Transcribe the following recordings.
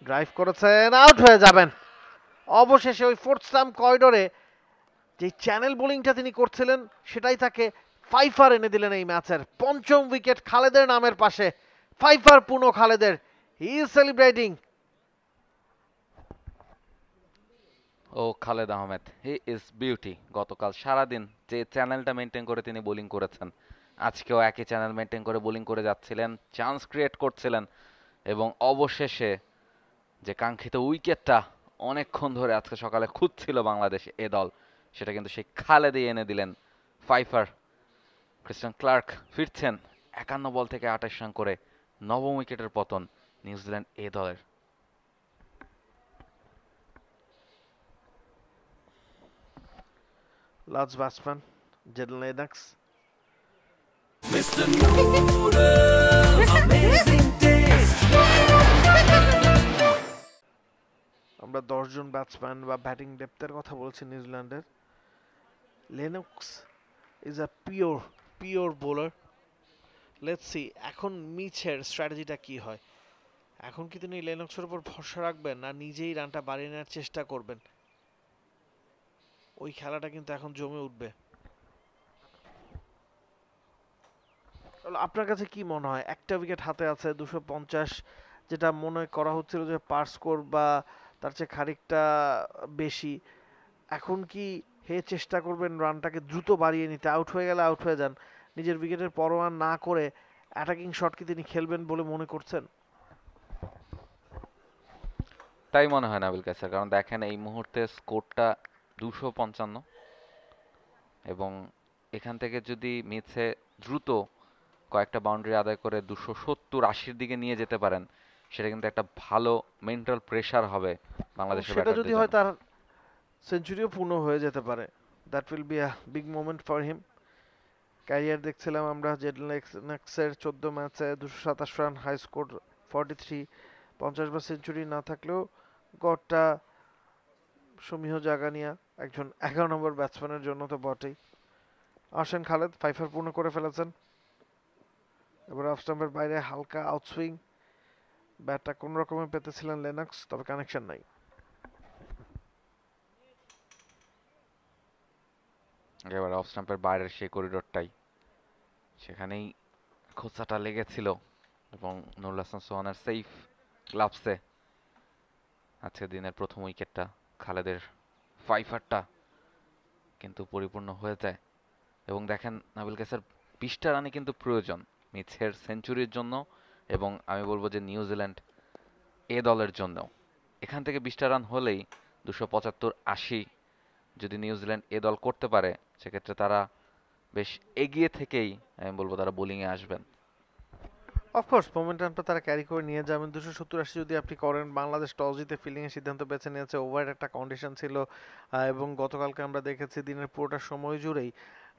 Drive করেছেন, out হয়ে যাবেন। অবশেষে ওই ফোর্থ স্টাম্প করিডোরে যে চ্যানেল বোলিংটা তিনি করছিলেন সেটাই তাকে ফাইফার এনে দিলেন এই ম্যাচের। পঞ্চম উইকেট খালেদের নামের পাশে, ফাইফার পুনো খালেদের। He is celebrating. ও Khaled Ahmed, he is beauty. গতকাল সারাদিন যে চ্যানেলটা মেনটেন করে তিনি বোলিং করেছেন, আজকেও একই চ্যানেল মেনটেন করে বোলিং করে যাচ্ছিলেন, চান্স ক্রিয়েট করছিলেন এবং অবশেষে যে কাঙ্ক্ষিত উইকেটটা অনেকক্ষণ ধরে আজকে সকালে খুঁজছিল বাংলাদেশ এ দল, সেটা কিন্তু সেই খালেদই এনে দিলেন। ফাইফার ক্রিস্টিয়ান ক্লার্ক ফিরছেন 51 বল থেকে 28 রান করে। নবম উইকেটের পতন নিউজিল্যান্ড এ দলের। Last batsman Jayden Lennox. Mr. Noodles, amazing taste. আমরা 10 জন ব্যাটসম্যান বা ব্যাটিং ডেপথের কথা বলছি নিউজিল্যান্ডের। Lennox is a pure bowler. Let's see এখন মিচের স্ট্র্যাটেজিটা কি হয়। এখন কি তিনি লেনক্সের উপর ভরসা রাখবেন না নিজেই রানটা বাড়িয়ে নেওয়ার চেষ্টা করবেন? ওই খেলাটা কিন্তু এখন জমে উঠবে। আপনার কাছে কি মনে হয়, একটা উইকেট হাতে আছে, 250, যেটা মনে করা হচ্ছিল যে পার স্কোর বা তার চেয়ে খানিকটা বেশি, এখন কি হে চেষ্টা করবেন রানটাকে দ্রুত বাড়িয়ে নিতে? আউট হয়ে গেলে আউট হয়ে যান, নিজের উইকেটের পরোয়া না করে অ্যাটাকিং শট কি তিনি খেলবেন বলে মনে করছেন? তাই মনে হয় নাবিল কাসার, কারণ দেখেন এই মুহূর্তে স্কোরটা 255 এবং এখান থেকে যদি মিছে দ্রুত কয়েকটা বাউন্ডারি আদায় করে 270-80 দিকে নিয়ে যেতে পারেন, সেটা কিন্তু একটা ভালো মেন্টাল প্রেসার হবে বাংলাদেশের সেটা যদি ব্যাটারদের হয় জন্য। তার সেঞ্চুরিও পূর্ণ হয়ে যেতে পারে। That will be a big moment for him. Career দেখছিলাম আমরা জেডন লেনক্সের 14 ম্যাচে 227 রান, হাই স্কোর 43, 50 বা সেঞ্চুরি না থাকলেও গড়টা সমীহ জাগানিয়া একজন 11 নম্বর ব্যাটসম্যানের জন্য তো বটেই। আসেন খালেদ, ফাইফার পূর্ণ করে ফেলেছেন। এবার অফ স্টাম্পের বাইরে হালকা আউটসুইং, ব্যাটটা কোন রকমে পেতেছিলেন লেনক্স, তবে কানেকশন নাই। একেবারে অফ স্টাম্পের বাইরের সেই করিডোরটাই, সেখানেই খোঁচাটা লেগেছিল এবং নুরুল হাসান সোহানের সেফ গ্লাভসে আজকের দিনের প্রথম উইকেটটা, খালেদের ফাইফারটা কিন্তু পরিপূর্ণ হয়ে যায়। এবং দেখেন নাবিল কাসের 20টা রানই কিন্তু প্রয়োজন মিচের সেঞ্চুরির জন্য, এবং আমি বলবো যে নিউজিল্যান্ড এ দলের জন্য এখান থেকে 20টা রান হলেই 275-80 যদি নিউজিল্যান্ড এ দল করতে পারে, সেক্ষেত্রে তারা বেশ এগিয়ে থেকেই আমি বলবো তারা বোলিংয়ে আসবেন। অফকোর্স মোমেন্টামটা তারা ক্যারি করে নিয়ে যাবেন। 270-80 যদি আপনি করেন, বাংলাদেশ টস জিতে ফিল্ডিংয়ের সিদ্ধান্ত বেছে নিয়েছে, ওভার একটা কন্ডিশন ছিল, এবং গতকালকে আমরা দেখেছি দিনের পুরোটা সময় জুড়েই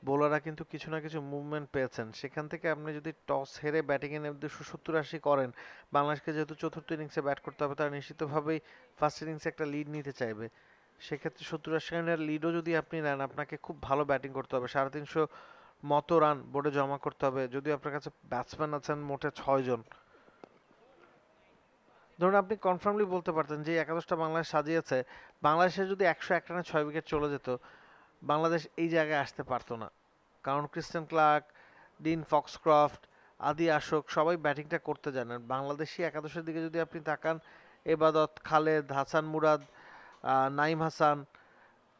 বোলাররা কিন্তু কিছু না কিছু মুভমেন্ট পেয়েছেন। সেখান থেকে আপনি যদি টস হেরে ব্যাটিংয়ে নেমে 270-80 করেন, বাংলাদেশকে যেহেতু চতুর্থ ইনিংসে ব্যাট করতে হবে, তারা নিশ্চিতভাবেই ফার্স্ট ইনিংসে একটা লিড নিতে চাইবে। সেক্ষেত্রে 70-80 রানের লিডও যদি আপনি নেন, আপনাকে খুব ভালো ব্যাটিং করতে হবে, 350 মতো রান বোর্ডে জমা করতে হবে। যদি আপনার কাছে ব্যাটসম্যান আছেন মোটে 6 জন, ধরুন আপনি কনফার্মলি বলতে পারতেন যে একাদশটা বাংলাদেশ সাজিয়েছে, বাংলাদেশের যদি 101 রানে 6 উইকেট চলে যেত, বাংলাদেশ এই জায়গায় আসতে পারতো না। কারণ ক্রিস্টিয়ান ক্লার্ক, ডিন ফক্সক্রফট, আদি আশোক সবাই ব্যাটিংটা করতে জানেন। বাংলাদেশি একাদশের দিকে যদি আপনি তাকান, এবাদত, খালেদ, হাসান মুরাদ, নাইম হাসান,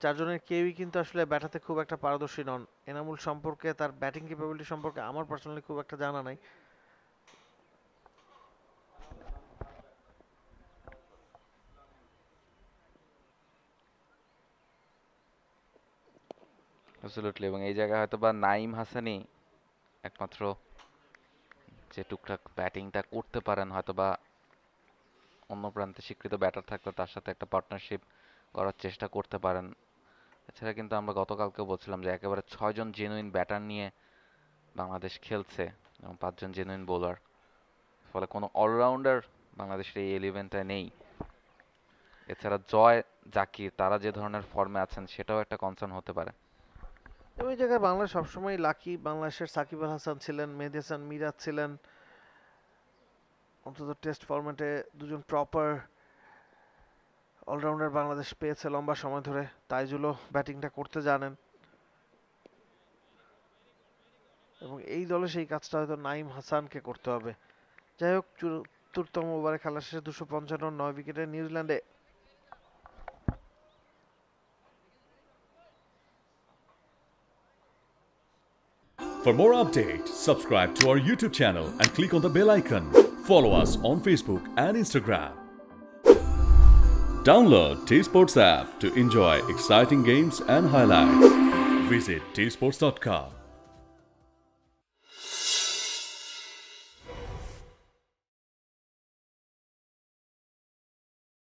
4 জনের কেউই কিন্তু আসলে ব্যাটাতে খুব একটা পারদর্শী নন। এনামুল সম্পর্কে, তার ব্যাটিং ক্যাপাবিলিটি সম্পর্কে আমার পার্সোনালি খুব একটা জানা নাই। অ্যাবসলিউটলি, এবং এই জায়গায় হয়তো বা নাইম হাসানই একমাত্র যে টুকটাক ব্যাটিংটা করতে পারেন, হয়তো বা অন্য প্রান্তে স্বীকৃত ব্যাটার থাকলে তার সাথে একটা পার্টনারশিপ করার চেষ্টা করতে পারেন। এছাড়া কিন্তু আমরা গতকালকেও বলছিলাম যে একেবারে 6 জন জেনুইন ব্যাটার নিয়ে বাংলাদেশ খেলছে এবং 5 জন জেনুইন বোলার, ফলে কোনো অলরাউন্ডার বাংলাদেশের এই ইলেভেনটায় নেই। এছাড়া জয়, জাকির তারা যে ধরনের ফর্মে আছেন সেটাও একটা কনসার্ন হতে পারে। ওই জায়গায় বাংলাদেশ সবসময় লাকি। বাংলাদেশের সাকিব আল হাসান ছিলেন, মেহেদী হাসান মিরাজ ছিলেন, অন্তত টেস্ট ফরম্যাটে 2 জন প্রপার অলরাউন্ডার বাংলাদেশ পেয়েছে লম্বা সময় ধরে, তাইজুলও ব্যাটিংটা করতে জানেন এবং এই দলে সেই কাজটা হয়তো নাইম হাসানকে করতে হবে। যাই হোক, ৭৪তম ওভারে খেলা শেষে ২৫৫ রান ৯ উইকেটে নিউজিল্যান্ডে। For more updates, subscribe to our YouTube channel and click on the bell icon. Follow us on Facebook and Instagram. Download T-Sports app to enjoy exciting games and highlights. Visit tsports.com.